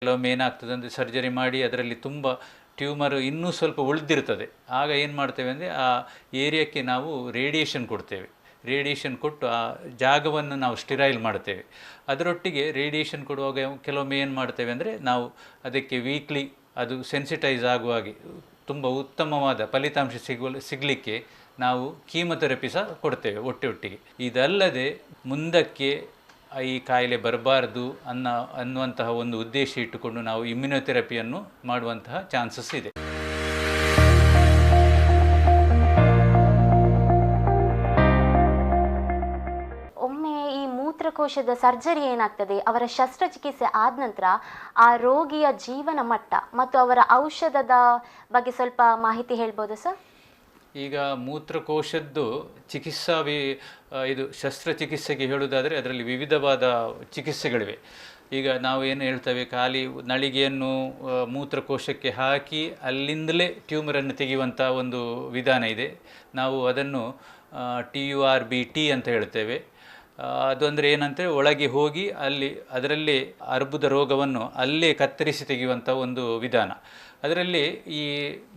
ಕೆಲವೊಮ್ಮೆ ಏನಾಗ್ತದೆ ಅಂದರೆ ಸರ್ಜರಿ ಮಾಡಿ ಅದರಲ್ಲಿ ತುಂಬ ಟ್ಯೂಮರ್ ಇನ್ನೂ ಸ್ವಲ್ಪ ಉಳಿದಿರ್ತದೆ. ಆಗ ಏನು ಮಾಡ್ತೇವೆ ಅಂದರೆ ಆ ಏರಿಯಾಕ್ಕೆ ನಾವು ರೇಡಿಯೇಷನ್ ಕೊಡ್ತೇವೆ. ರೇಡಿಯೇಷನ್ ಕೊಟ್ಟು ಆ ಜಾಗವನ್ನು ನಾವು ಸ್ಟಿರೈಲ್ ಮಾಡ್ತೇವೆ. ಅದರೊಟ್ಟಿಗೆ ರೇಡಿಯೇಷನ್ ಕೊಡುವಾಗ ಕೆಲವೊಮ್ಮೆ ಏನು ಮಾಡ್ತೇವೆ ಅಂದರೆ ನಾವು ಅದಕ್ಕೆ ವೀಕ್ಲಿ ಅದು ಸೆನ್ಸಿಟೈಸ್ ಆಗುವ ಹಾಗೆ ತುಂಬ ಉತ್ತಮವಾದ ಫಲಿತಾಂಶ ಸಿಗಲಿಕ್ಕೆ ನಾವು ಕೀಮೊಥೆರಪಿ ಸಹ ಕೊಡ್ತೇವೆ ಒಟ್ಟಿಗೆ. ಇದಲ್ಲದೆ ಮುಂದಕ್ಕೆ ಈ ಕಾಯಿಲೆ ಬರಬಾರ್ದು ಅನ್ನುವಂತಹ ಒಂದು ಉದ್ದೇಶ ಇಟ್ಟುಕೊಂಡು ನಾವು ಇಮ್ಯುನೊಥೆರಪಿಯನ್ನು ಮಾಡುವಂತಹ ಚಾನ್ಸಸ್ ಇದೆ. ಒಮ್ಮೆ ಈ ಮೂತ್ರಕೋಶದ ಸರ್ಜರಿ ಏನಾಗ್ತದೆ, ಅವರ ಶಸ್ತ್ರಚಿಕಿತ್ಸೆ ಆದ ನಂತರ ಆ ರೋಗಿಯ ಜೀವನ ಮಟ್ಟ ಮತ್ತು ಅವರ ಔಷಧದ ಬಗ್ಗೆ ಸ್ವಲ್ಪ ಮಾಹಿತಿ ಹೇಳ್ಬೋದು ಸರ್? ಈಗ ಮೂತ್ರಕೋಶದ್ದು ಇದು ಶಸ್ತ್ರಚಿಕಿತ್ಸೆಗೆ ಹೇಳುವುದಾದರೆ ಅದರಲ್ಲಿ ವಿವಿಧವಾದ ಚಿಕಿತ್ಸೆಗಳಿವೆ. ಈಗ ನಾವು ಏನು ಹೇಳ್ತೇವೆ, ಖಾಲಿ ನಳಿಗೆಯನ್ನು ಮೂತ್ರಕೋಶಕ್ಕೆ ಹಾಕಿ ಅಲ್ಲಿಂದಲೇ ಟ್ಯೂಮರನ್ನು ತೆಗೆಯುವಂಥ ಒಂದು ವಿಧಾನ ಇದೆ. ನಾವು ಅದನ್ನು TURBT ಅಂತ ಹೇಳ್ತೇವೆ. ಅದು ಅಂದರೆ ಏನಂತೇಳಿ ಒಳಗೆ ಹೋಗಿ ಅದರಲ್ಲಿ ಅರ್ಬುದ ರೋಗವನ್ನು ಅಲ್ಲೇ ಕತ್ತರಿಸಿ ತೆಗೆಯುವಂಥ ಒಂದು ವಿಧಾನ. ಅದರಲ್ಲಿ ಈ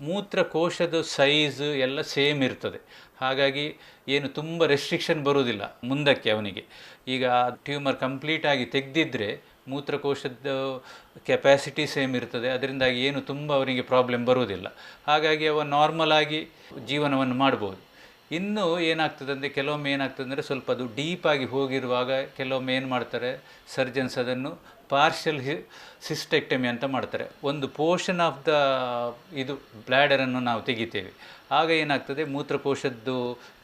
ಮೂತ್ರಕೋಶದ ಸೈಜ್ ಎಲ್ಲ ಸೇಮ್ ಇರ್ತದೆ. ಹಾಗಾಗಿ ಏನು ತುಂಬ ರೆಸ್ಟ್ರಿಕ್ಷನ್ ಬರುವುದಿಲ್ಲ ಮುಂದಕ್ಕೆ ಅವನಿಗೆ. ಈಗ ಟ್ಯೂಮರ್ ಕಂಪ್ಲೀಟಾಗಿ ತೆಗೆದಿದ್ದರೆ ಮೂತ್ರಕೋಶದ ಕೆಪ್ಯಾಸಿಟಿ ಸೇಮ್ ಇರ್ತದೆ. ಅದರಿಂದಾಗಿ ಏನು ತುಂಬ ಅವನಿಗೆ ಪ್ರಾಬ್ಲಮ್ ಬರುವುದಿಲ್ಲ. ಹಾಗಾಗಿ ಅವ ನಾರ್ಮಲ್ ಆಗಿ ಜೀವನವನ್ನು ಮಾಡ್ಬೋದು. ಇನ್ನು ಏನಾಗ್ತದೆ ಅಂದರೆ ಕೆಲವೊಮ್ಮೆ ಏನಾಗ್ತದೆ ಅಂದರೆ ಸ್ವಲ್ಪ ಅದು ಡೀಪಾಗಿ ಹೋಗಿರುವಾಗ ಕೆಲವೊಮ್ಮೆ ಏನು ಮಾಡ್ತಾರೆ ಸರ್ಜನ್ಸ್, ಅದನ್ನು ಪಾರ್ಷಲ್ ಸಿಸ್ಟೆಕ್ಟಮಿ ಅಂತ ಮಾಡ್ತಾರೆ. ಒಂದು ಪೋರ್ಷನ್ ಆಫ್ ಬ್ಲ್ಯಾಡರನ್ನು ನಾವು ತೆಗಿತೇವೆ. ಆಗ ಏನಾಗ್ತದೆ, ಮೂತ್ರಕೋಶದ್ದು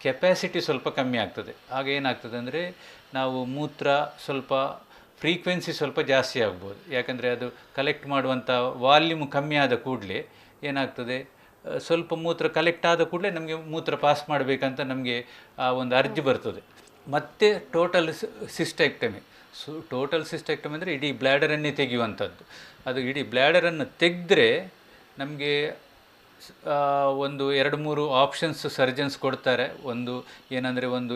ಕೆಪ್ಯಾಸಿಟಿ ಸ್ವಲ್ಪ ಕಮ್ಮಿ ಆಗ್ತದೆ. ಆಗ ಏನಾಗ್ತದೆ ಅಂದರೆ ನಾವು ಮೂತ್ರ ಸ್ವಲ್ಪ ಫ್ರೀಕ್ವೆನ್ಸಿ ಸ್ವಲ್ಪ ಜಾಸ್ತಿ ಆಗ್ಬೋದು. ಯಾಕಂದರೆ ಅದು ಕಲೆಕ್ಟ್ ಮಾಡುವಂಥ ವಾಲ್ಯೂಮ್ ಕಮ್ಮಿ ಆದ ಕೂಡಲೇ ಏನಾಗ್ತದೆ, ಸ್ವಲ್ಪ ಮೂತ್ರ ಕಲೆಕ್ಟ್ ಆದ ಕೂಡಲೇ ನಮಗೆ ಮೂತ್ರ ಪಾಸ್ ಮಾಡಬೇಕಂತ ನಮಗೆ ಒಂದು ಅರ್ಜಿ ಬರ್ತದೆ. ಮತ್ತು ಟೋಟಲ್ ಸಿಸ್ಟೆಕ್ಟಮಿ ಅಂದರೆ ಇಡೀ ಬ್ಲ್ಯಾಡರನ್ನೇ ತೆಗೆಯುವಂಥದ್ದು. ಅದು ಇಡೀ ಬ್ಲ್ಯಾಡರನ್ನು ತೆಗೆದ್ರೆ ನಮಗೆ ಒಂದು 2-3 ಆಪ್ಷನ್ಸ್ ಸರ್ಜನ್ಸ್ ಕೊಡ್ತಾರೆ. ಒಂದು ಏನಂದರೆ, ಒಂದು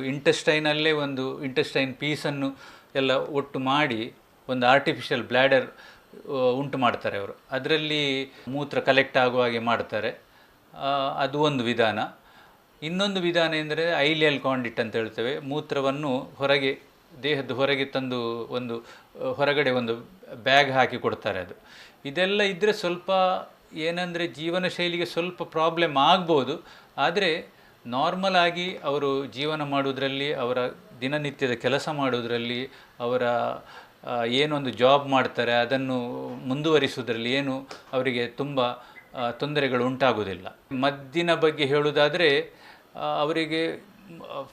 ಇಂಟೆಸ್ಟೈನ್ ಪೀಸನ್ನು ಎಲ್ಲ ಒಟ್ಟು ಮಾಡಿ ಒಂದು ಆರ್ಟಿಫಿಷಿಯಲ್ ಬ್ಲ್ಯಾಡರ್ ಉಂಟು ಮಾಡ್ತಾರೆ ಅವರು. ಅದರಲ್ಲಿ ಮೂತ್ರ ಕಲೆಕ್ಟ್ ಆಗುವ ಹಾಗೆ ಮಾಡ್ತಾರೆ. ಅದು ಒಂದು ವಿಧಾನ. ಇನ್ನೊಂದು ವಿಧಾನ ಎಂದರೆ ಐಲಿಯಲ್ ಕಾಂಡಿಟ್ ಅಂತ ಹೇಳ್ತೇವೆ. ಮೂತ್ರವನ್ನು ದೇಹದ ಹೊರಗೆ ತಂದು ಹೊರಗಡೆ ಒಂದು ಬ್ಯಾಗ್ ಹಾಕಿ ಕೊಡ್ತಾರೆ. ಇದೆಲ್ಲ ಇದ್ದರೆ ಸ್ವಲ್ಪ ಏನಂದರೆ ಜೀವನ ಶೈಲಿಗೆ ಸ್ವಲ್ಪ ಪ್ರಾಬ್ಲಮ್ ಆಗ್ಬೋದು. ಆದರೆ ನಾರ್ಮಲ್ ಆಗಿ ಅವರು ಜೀವನ ಮಾಡೋದ್ರಲ್ಲಿ, ಅವರ ದಿನನಿತ್ಯದ ಕೆಲಸ ಮಾಡೋದ್ರಲ್ಲಿ, ಅವರ ಏನೊಂದು ಜಾಬ್ ಮಾಡ್ತಾರೆ ಅದನ್ನು ಮುಂದುವರಿಸುವುದರಲ್ಲಿ ಏನು ಅವರಿಗೆ ತುಂಬ ತೊಂದರೆಗಳು ಉಂಟಾಗುವುದಿಲ್ಲ. ಮದ್ದಿನ ಬಗ್ಗೆ ಹೇಳುವುದಾದರೆ, ಅವರಿಗೆ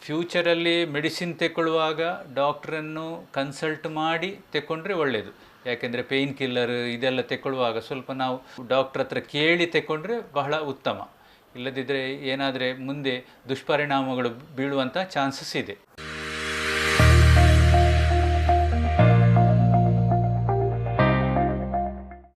ಫ್ಯೂಚರಲ್ಲಿ ಮೆಡಿಸಿನ್ ತೆಗೊಳ್ಳುವಾಗ ಡಾಕ್ಟ್ರನ್ನು ಕನ್ಸಲ್ಟ್ ಮಾಡಿ ತೆಕ್ಕೊಂಡ್ರೆ ಒಳ್ಳೆಯದು. ಯಾಕೆಂದರೆ ಪೇಯ್ನ್ ಕಿಲ್ಲರ್ ಇದೆಲ್ಲ ತೆಗೊಳ್ಳುವಾಗ ಸ್ವಲ್ಪ ನಾವು ಡಾಕ್ಟ್ರ್ ಹತ್ರ ಕೇಳಿ ತೆಕ್ಕೊಂಡ್ರೆ ಬಹಳ ಉತ್ತಮ. ಇಲ್ಲದಿದ್ದರೆ ಏನಾದರೆ ಮುಂದೆ ದುಷ್ಪರಿಣಾಮಗಳು ಬೀಳುವಂಥ ಚಾನ್ಸಸ್ ಇದೆ.